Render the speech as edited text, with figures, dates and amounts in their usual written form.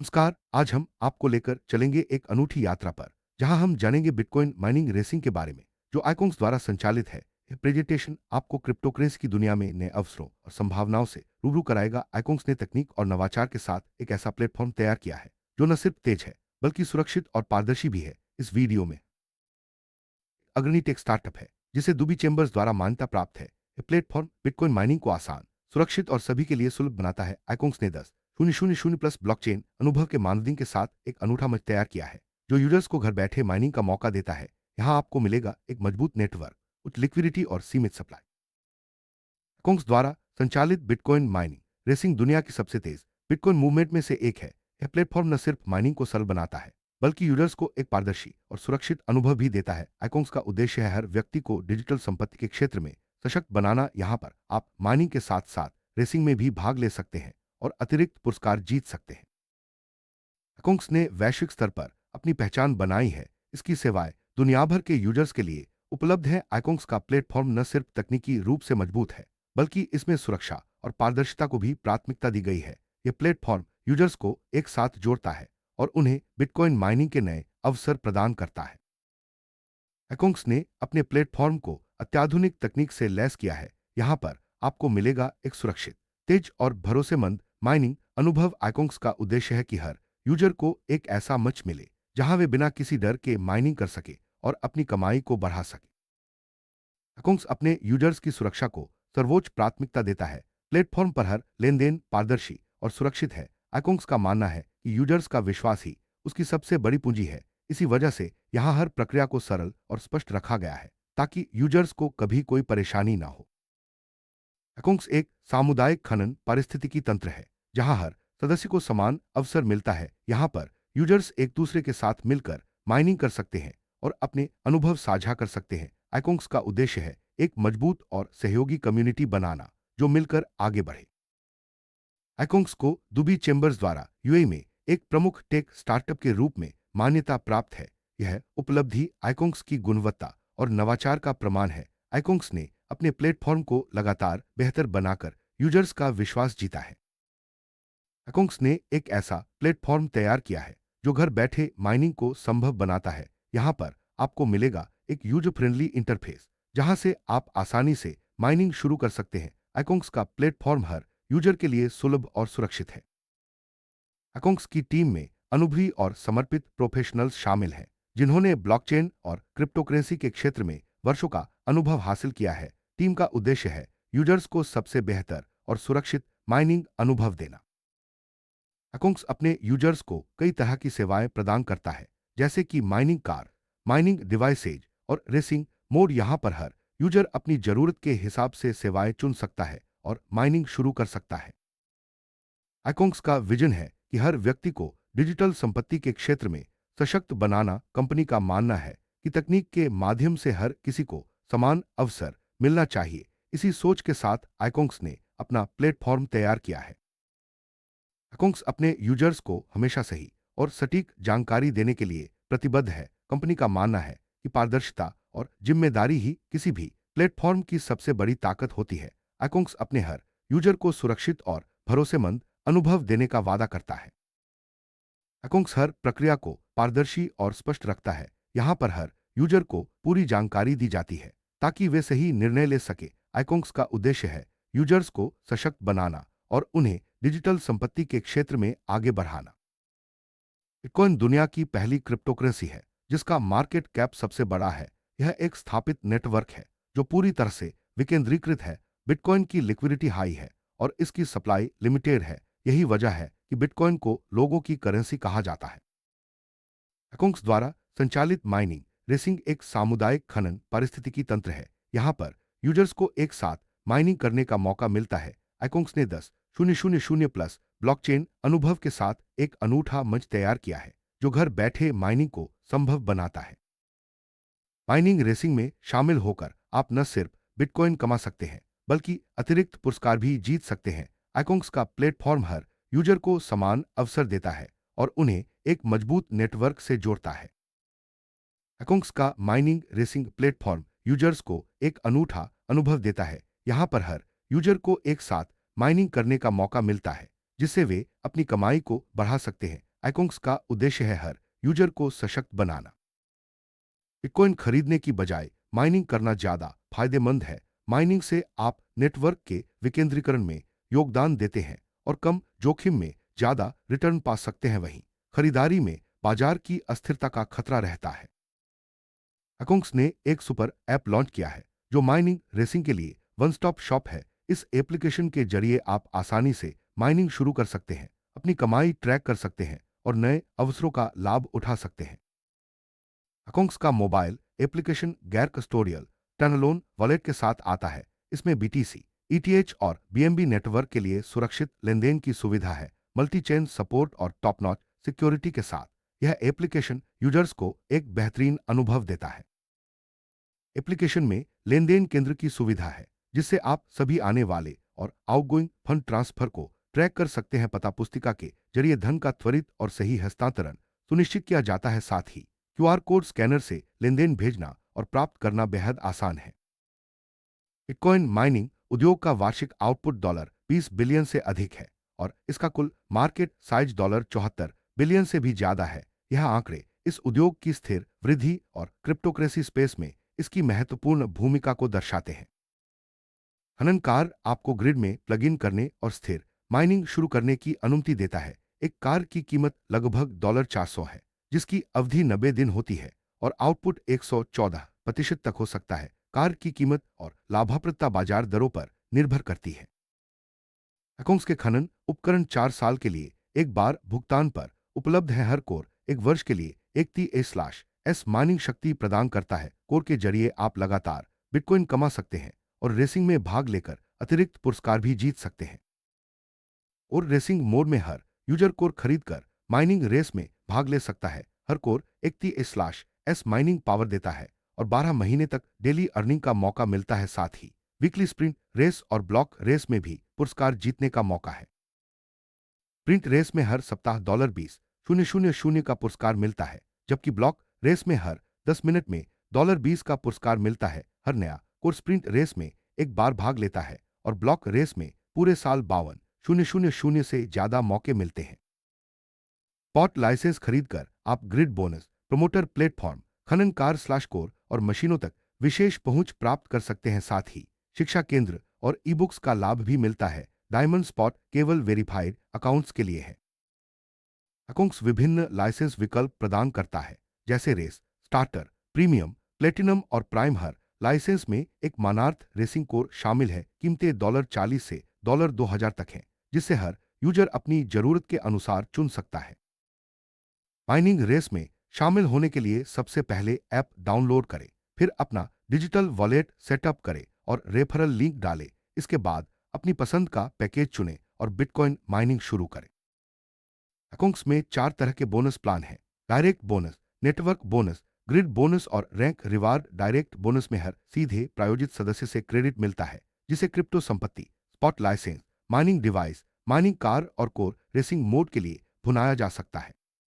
नमस्कार। आज हम आपको लेकर चलेंगे एक अनूठी यात्रा पर, जहां हम जानेंगे बिटकॉइन माइनिंग रेसिंग के बारे में, जो आईकॉन्स द्वारा संचालित है। यह प्रेजेंटेशन आपको क्रिप्टोकरेंसी की दुनिया में नए अवसरों और संभावनाओं से रूबरू कराएगा। आईकॉन्स ने तकनीक और नवाचार के साथ एक ऐसा प्लेटफॉर्म तैयार किया है जो न सिर्फ तेज है, बल्कि सुरक्षित और पारदर्शी भी है। इस वीडियो में अग्रणी टेक स्टार्टअप है, जिसे दुबी चेंबर्स द्वारा मान्यता प्राप्त है। यह प्लेटफॉर्म बिटकॉइन माइनिंग को आसान, सुरक्षित और सभी के लिए सुलभ बनाता है। आईकॉन्स ने 10,000 प्लस ब्लॉकचेन अनुभव के मानदंड के साथ एक अनूठा मंच तैयार किया है, जो यूजर्स को घर बैठे माइनिंग का मौका देता है। यहाँ आपको मिलेगा एक मजबूत नेटवर्क, उच्च लिक्विडिटी और सीमित सप्लाई। आईकॉन्स द्वारा संचालित बिटकॉइन माइनिंग रेसिंग दुनिया की सबसे तेज बिटकॉइन मूवमेंट में से एक है। यह प्लेटफॉर्म न सिर्फ माइनिंग को सरल बनाता है, बल्कि यूजर्स को एक पारदर्शी और सुरक्षित अनुभव भी देता है। आईकॉन्स का उद्देश्य है हर व्यक्ति को डिजिटल संपत्ति के क्षेत्र में सशक्त बनाना। यहाँ पर आप माइनिंग के साथ साथ रेसिंग में भी भाग ले सकते हैं और अतिरिक्त पुरस्कार जीत सकते हैं। आईकॉन्स ने वैश्विक स्तर पर अपनी पहचान बनाई है। इसकी सेवाएं दुनिया भर के यूजर्स के लिए उपलब्ध है। आईकॉन्स का प्लेटफॉर्म न सिर्फ तकनीकी रूप से मजबूत है, बल्कि इसमें सुरक्षा और पारदर्शिता को भी प्राथमिकता दी गई है। यह प्लेटफॉर्म यूजर्स को एक साथ जोड़ता है और उन्हें बिटकॉइन माइनिंग के नए अवसर प्रदान करता है। आईकॉन्स ने अपने प्लेटफॉर्म को अत्याधुनिक तकनीक से लैस किया है। यहाँ पर आपको मिलेगा एक सुरक्षित, तेज और भरोसेमंद माइनिंग अनुभव। आईकॉन्स का उद्देश्य है कि हर यूजर को एक ऐसा मंच मिले जहां वे बिना किसी डर के माइनिंग कर सके और अपनी कमाई को बढ़ा सके। आईकॉन्स अपने यूजर्स की सुरक्षा को सर्वोच्च प्राथमिकता देता है। प्लेटफॉर्म पर हर लेनदेन पारदर्शी और सुरक्षित है। आईकॉन्स का मानना है कि यूजर्स का विश्वास ही उसकी सबसे बड़ी पूंजी है। इसी वजह से यहाँ हर प्रक्रिया को सरल और स्पष्ट रखा गया है, ताकि यूजर्स को कभी कोई परेशानी ना हो। आईकॉन्स एक सामुदायिक खनन पारिस्थितिकी तंत्र है, जहां हर सदस्य को समान अवसर मिलता है। यहाँ पर यूजर्स एक दूसरे के साथ मिलकर माइनिंग कर सकते हैं और अपने अनुभव साझा कर सकते हैं। आईकॉन्स का उद्देश्य है एक मजबूत और सहयोगी कम्युनिटी बनाना, जो मिलकर आगे बढ़े। आईकॉन्स को दुबी चेंबर्स द्वारा यूएई में एक प्रमुख टेक स्टार्टअप के रूप में मान्यता प्राप्त है। यह उपलब्धि आईकॉन्स की गुणवत्ता और नवाचार का प्रमाण है। आईकॉन्स ने अपने प्लेटफॉर्म को लगातार बेहतर बनाकर यूजर्स का विश्वास जीता है। आईकॉन्स ने एक ऐसा प्लेटफॉर्म तैयार किया है जो घर बैठे माइनिंग को संभव बनाता है। यहाँ पर आपको मिलेगा एक यूजर फ्रेंडली इंटरफेस, जहाँ से आप आसानी से माइनिंग शुरू कर सकते हैं। आईकॉन्स का प्लेटफॉर्म हर यूजर के लिए सुलभ और सुरक्षित है। आईकॉन्स की टीम में अनुभवी और समर्पित प्रोफेशनल्स शामिल हैं, जिन्होंने ब्लॉकचेन और क्रिप्टोकरेंसी के क्षेत्र में वर्षों का अनुभव हासिल किया है। टीम का उद्देश्य है यूजर्स को सबसे बेहतर और सुरक्षित माइनिंग अनुभव देना। आईकॉन्स अपने यूजर्स को कई तरह की सेवाएं प्रदान करता है, जैसे कि माइनिंग कार, माइनिंग डिवाइसेज और रेसिंग मोड। यहाँ पर हर यूजर अपनी जरूरत के हिसाब से सेवाएं चुन सकता है और माइनिंग शुरू कर सकता है। आईकॉन्स का विजन है कि हर व्यक्ति को डिजिटल संपत्ति के क्षेत्र में सशक्त बनाना। कंपनी का मानना है कि तकनीक के माध्यम से हर किसी को समान अवसर मिलना चाहिए। इसी सोच के साथ आईकॉन्स ने अपना प्लेटफॉर्म तैयार किया है। आईकॉन्स अपने यूजर्स को हमेशा सही और सटीक जानकारी देने के लिए प्रतिबद्ध है। कंपनी का मानना है कि पारदर्शिता और जिम्मेदारी ही किसी भी प्लेटफॉर्म की सबसे बड़ी ताकत होती है। आईकॉन्स अपने हर यूजर को सुरक्षित और भरोसेमंद अनुभव देने का वादा करता है। आईकॉन्स हर प्रक्रिया को पारदर्शी और स्पष्ट रखता है। यहाँ पर हर यूजर को पूरी जानकारी दी जाती है, ताकि वे सही निर्णय ले सके। आईकॉन्स का उद्देश्य है यूजर्स को सशक्त बनाना और उन्हें डिजिटल संपत्ति के क्षेत्र में आगे बढ़ाना। बिटकॉइन दुनिया की पहली क्रिप्टोकरेंसी है जिसका मार्केट कैप सबसे बड़ा है। यह एक स्थापित नेटवर्क है जो पूरी तरह से विकेंद्रीकृत है। बिटकॉइन की लिक्विडिटी हाई है और इसकी सप्लाई लिमिटेड है। यही वजह है कि बिटकॉइन को लोगों की करेंसी कहा जाता है। आईकॉन्स द्वारा संचालित माइनिंग रेसिंग एक सामुदायिक खनन पारिस्थितिकी तंत्र है। यहाँ पर यूजर्स को एक साथ माइनिंग करने का मौका मिलता है। आईकॉन्स ने 10,000 प्लस ब्लॉकचेन अनुभव के साथ एक अनूठा मंच तैयार किया है, जो घर बैठे माइनिंग को संभव बनाता है। माइनिंग रेसिंग में शामिल होकर आप न सिर्फ बिटकॉइन कमा सकते हैं, बल्कि अतिरिक्त पुरस्कार भी जीत सकते हैं। आईकॉन्स का प्लेटफॉर्म हर यूजर को समान अवसर देता है और उन्हें एक मजबूत नेटवर्क से जोड़ता है। आईकॉन्स का माइनिंग रेसिंग प्लेटफॉर्म यूजर्स को एक अनूठा अनुभव देता है। यहाँ पर हर यूजर को एक साथ माइनिंग करने का मौका मिलता है, जिससे वे अपनी कमाई को बढ़ा सकते हैं। आइकॉन्स का उद्देश्य है हर यूजर को सशक्त बनाना। बिटकॉइन खरीदने की बजाय माइनिंग करना ज्यादा फायदेमंद है। माइनिंग से आप नेटवर्क के विकेंद्रीकरण में योगदान देते हैं और कम जोखिम में ज्यादा रिटर्न पा सकते हैं। वहीं खरीदारी में बाजार की अस्थिरता का खतरा रहता है। अकोंग्स ने एक सुपर ऐप लॉन्च किया है जो माइनिंग रेसिंग के लिए वन स्टॉप शॉप है। इस एप्लीकेशन के जरिए आप आसानी से माइनिंग शुरू कर सकते हैं, अपनी कमाई ट्रैक कर सकते हैं और नए अवसरों का लाभ उठा सकते हैं। अकोंग्स का मोबाइल एप्लीकेशन गैर कस्टोडियल टर्नलोन वॉलेट के साथ आता है। इसमें बीटीसी, ईटीएच और बीएमबी नेटवर्क के लिए सुरक्षित लेनदेन की सुविधा है। मल्टी चेन सपोर्ट और टॉप नॉच सिक्योरिटी के साथ यह एप्लीकेशन यूजर्स को एक बेहतरीन अनुभव देता है। एप्लीकेशन में लेनदेन केंद्र की सुविधा है जिससे आप सभी आने वाले और आउटगोइंग फंड ट्रांसफर को ट्रैक कर सकते हैं। पता पुस्तिका के जरिए धन का त्वरित और सही हस्तांतरण सुनिश्चित किया जाता है। साथ ही क्यूआर कोड स्कैनर से लेनदेन भेजना और प्राप्त करना बेहद आसान है। बिटकॉइन माइनिंग उद्योग का वार्षिक आउटपुट $20 बिलियन से अधिक है और इसका कुल मार्केट साइज $74 बिलियन से भी ज्यादा है। यह आंकड़े इस उद्योग की स्थिर वृद्धि और क्रिप्टोकरेंसी स्पेस में इसकी महत्वपूर्ण भूमिका को दर्शाते हैं। खनन कार आपको ग्रिड में प्लग इन करने और स्थिर माइनिंग शुरू करने की अनुमति देता है। एक कार की कीमत लगभग $400 है जिसकी अवधि 90 दिन होती है और आउटपुट 114% तक हो सकता है। कार की कीमत और लाभप्रदता बाजार दरों पर निर्भर करती है। अकाउंट्स के खनन उपकरण 4 साल के लिए एक बार भुगतान पर उपलब्ध है। हर कोर एक वर्ष के लिए एक टी/एस माइनिंग शक्ति प्रदान करता है। कोर के जरिए आप लगातार बिटकॉइन कमा सकते हैं और रेसिंग में भाग लेकर अतिरिक्त पुरस्कार भी जीत सकते हैं। और रेसिंग मोड में हर यूजर कोर खरीदकर माइनिंग रेस में भाग ले सकता है। हर कोर एक टी/एस माइनिंग पावर देता है और 12 महीने तक डेली अर्निंग का मौका मिलता है। साथ ही वीकली स्प्रिंट रेस और ब्लॉक रेस में भी पुरस्कार जीतने का मौका है। स्प्रिंट रेस में हर सप्ताह $20,000 का पुरस्कार मिलता है, जबकि ब्लॉक रेस में हर 10 मिनट में $20 का पुरस्कार मिलता है। हर नया कोर स्प्रिंट रेस में एक बार भाग लेता है और ब्लॉक रेस में पूरे साल $52,000 से ज्यादा मौके मिलते हैं। पॉट लाइसेंस खरीदकर आप ग्रिड बोनस, प्रमोटर प्लेटफॉर्म, खनन कार/कोर और मशीनों तक विशेष पहुंच प्राप्त कर सकते हैं। साथ ही शिक्षा केंद्र और ई बुक्स का लाभ भी मिलता है। डायमंड स्पॉट केवल वेरीफाइड अकाउंट्स के लिए है। अकाउंट्स विभिन्न लाइसेंस विकल्प प्रदान करता है जैसे रेस, स्टार्टर, प्रीमियम, प्लेटिनम और प्राइम। हर लाइसेंस में एक मानार्थ रेसिंग कोर शामिल है। कीमतें $40 से $2,000 तक हैं जिससे हर यूजर अपनी जरूरत के अनुसार चुन सकता है। माइनिंग रेस में शामिल होने के लिए सबसे पहले ऐप डाउनलोड करें, फिर अपना डिजिटल वॉलेट सेटअप करें और रेफरल लिंक डालें। इसके बाद अपनी पसंद का पैकेज चुनें और बिटकॉइन माइनिंग शुरू करें। अकाउंट्स में 4 तरह के बोनस प्लान हैं: direct bonus, network bonus, grid bonus और रैंक रिवार्ड। डायरेक्ट बोनस में हर सीधे प्रायोजित सदस्य से क्रेडिट मिलता है जिसे क्रिप्टो संपत्ति, spot licence, mining device, mining car और कोर रेसिंग मोड के लिए भुनाया जा सकता है।